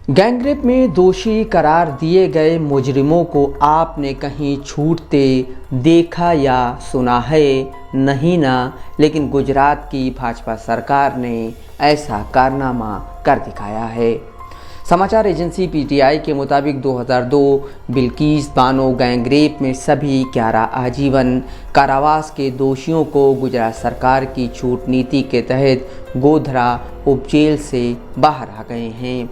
Gangrape में दोषी करार दिए गए मुजरिमों को आपने कहीं छूटते देखा या सुना है? नहीं ना, लेकिन गुजरात की भाजपा सरकार ने ऐसा कारनामा कर दिखाया है। समाचार एजेंसी पीटीआई के मुताबिक 2002 बिल्किस बानो गैंगरेप में सभी 11 आजीवन कारावास के दोषियों को गुजरात सरकार की छूट नीति के तहत गोधरा उपजेल से बाहर आ गए हैं।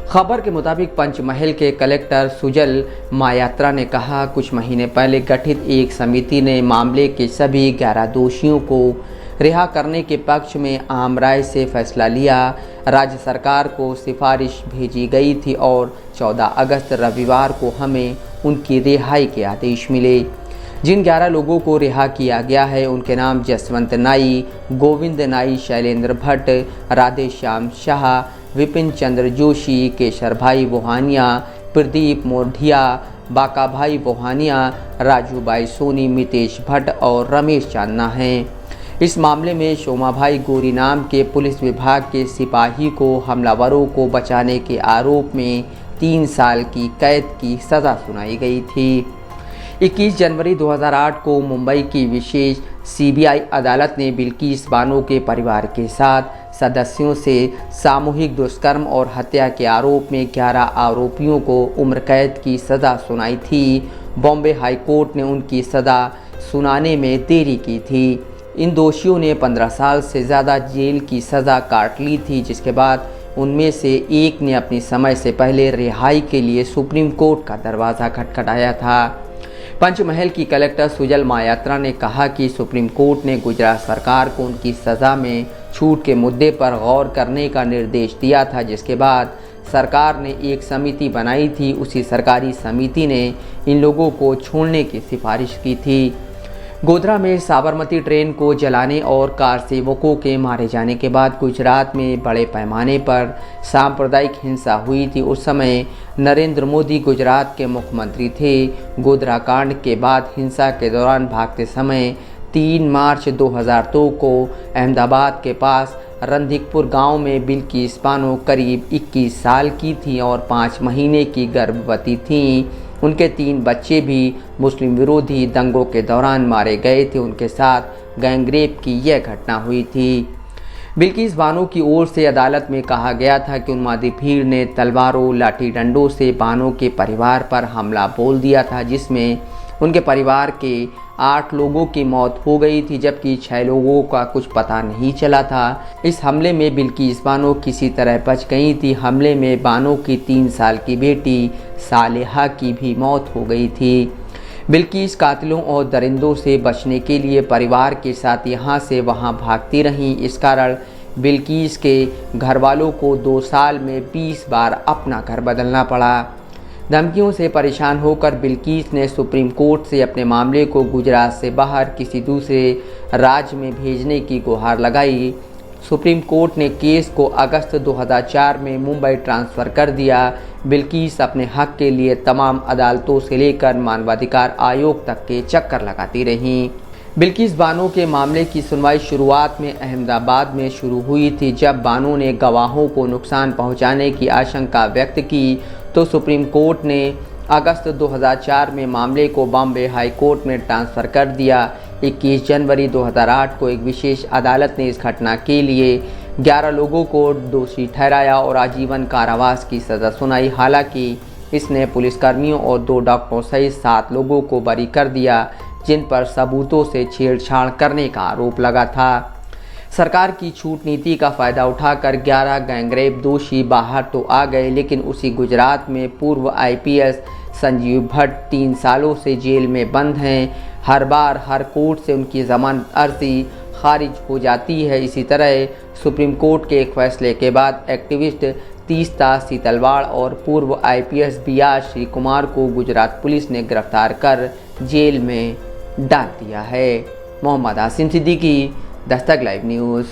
खबर के मुताबिक पंचमहल के कलेक्टर सुजल मायात्रा ने कहा, कुछ महीने पहले गठित एक समिति ने मामले के सभी 11 दोषियों को रिहा करने के पक्ष में आम राय से फैसला लिया। राज्य सरकार को सिफारिश भेजी गई थी और 14 अगस्त रविवार को हमें उनकी रिहाई के आदेश मिले। जिन 11 लोगों को रिहा किया गया है उनके नाम जसवंत नाई, गोविंद नाई, शैलेंद्र भट्ट, राधेश्याम शाह, विपिन चंद्र जोशी, केशर भाई बोहानिया, प्रदीप मोढ़िया, बाका भाई बोहानिया, राजू भाई सोनी, मितेश भट्ट और रमेश चांदना हैं। इस मामले में शोमा भाई गोरी नाम के पुलिस विभाग के सिपाही को हमलावरों को बचाने के आरोप में 3 साल की कैद की सज़ा सुनाई गई थी। 21 जनवरी 2008 को मुंबई की विशेष सीबीआई अदालत ने बिल्किस बानो के परिवार के साथ सदस्यों से सामूहिक दुष्कर्म और हत्या के आरोप में 11 आरोपियों को उम्र कैद की सज़ा सुनाई थी। बॉम्बे हाई कोर्ट ने उनकी सज़ा सुनाने में देरी की थी। इन दोषियों ने 15 साल से ज़्यादा जेल की सज़ा काट ली थी, जिसके बाद उनमें से एक ने अपनी समय से पहले रिहाई के लिए सुप्रीम कोर्ट का दरवाज़ा खटखटाया था। पंचमहल की कलेक्टर सुजल मायात्रा ने कहा कि सुप्रीम कोर्ट ने गुजरात सरकार को उनकी सज़ा में छूट के मुद्दे पर गौर करने का निर्देश दिया था, जिसके बाद सरकार ने एक समिति बनाई थी। उसी सरकारी समिति ने इन लोगों को छोड़ने की सिफारिश की थी। गोधरा में साबरमती ट्रेन को जलाने और कार सेवकों के मारे जाने के बाद गुजरात में बड़े पैमाने पर सांप्रदायिक हिंसा हुई थी। उस समय नरेंद्र मोदी गुजरात के मुख्यमंत्री थे। गोधरा कांड के बाद हिंसा के दौरान भागते समय 3 मार्च 2002 को अहमदाबाद के पास रणधिकपुर गांव में बिल्किस बानो करीब 21 साल की थी और 5 महीने की गर्भवती थीं। उनके 3 बच्चे भी मुस्लिम विरोधी दंगों के दौरान मारे गए थे। उनके साथ गैंगरेप की यह घटना हुई थी। बिल्किस बानो की ओर से अदालत में कहा गया था कि उन्मादी भीड़ ने तलवारों, लाठी डंडों से बानो के परिवार पर हमला बोल दिया था, जिसमें उनके परिवार के 8 लोगों की मौत हो गई थी, जबकि 6 लोगों का कुछ पता नहीं चला था। इस हमले में बिल्किस बानो किसी तरह बच गई थी। हमले में बानो की 3 साल की बेटी सालेहा की भी मौत हो गई थी। बिल्किस कातिलों और दरिंदों से बचने के लिए परिवार के साथ यहाँ से वहाँ भागती रहीं। इस कारण बिल्किस के घर वालों को 2 साल में 20 बार अपना घर बदलना पड़ा। धमकियों से परेशान होकर बिल्किस ने सुप्रीम कोर्ट से अपने मामले को गुजरात से बाहर किसी दूसरे राज्य में भेजने की गुहार लगाई। सुप्रीम कोर्ट ने केस को अगस्त 2004 में मुंबई ट्रांसफ़र कर दिया। बिल्किस अपने हक के लिए तमाम अदालतों से लेकर मानवाधिकार आयोग तक के चक्कर लगाती रहीं। बिल्किस बानो के मामले की सुनवाई शुरुआत में अहमदाबाद में शुरू हुई थी। जब बानो ने गवाहों को नुकसान पहुंचाने की आशंका व्यक्त की तो सुप्रीम कोर्ट ने अगस्त 2004 में मामले को बॉम्बे हाई कोर्ट में ट्रांसफ़र कर दिया। 21 जनवरी 2008 को एक विशेष अदालत ने इस घटना के लिए 11 लोगों को दोषी ठहराया और आजीवन कारावास की सज़ा सुनाई। हालांकि इसने पुलिसकर्मियों और 2 डॉक्टरों सहित 7 लोगों को बरी कर दिया, जिन पर सबूतों से छेड़छाड़ करने का आरोप लगा था। सरकार की छूट नीति का फ़ायदा उठाकर 11 गैंगरेप दोषी बाहर तो आ गए, लेकिन उसी गुजरात में पूर्व आईपीएस संजीव भट्ट 3 सालों से जेल में बंद हैं। हर बार हर कोर्ट से उनकी जमानत अर्जी खारिज हो जाती है। इसी तरह सुप्रीम कोर्ट के एक फैसले के बाद एक्टिविस्ट तीस्ता सीतलवाड़ और पूर्व आईपीएस बीआर श्री कुमार को गुजरात पुलिस ने गिरफ्तार कर जेल में डाल दिया है। Mohammad Asim Siddiqui, Dastak live news.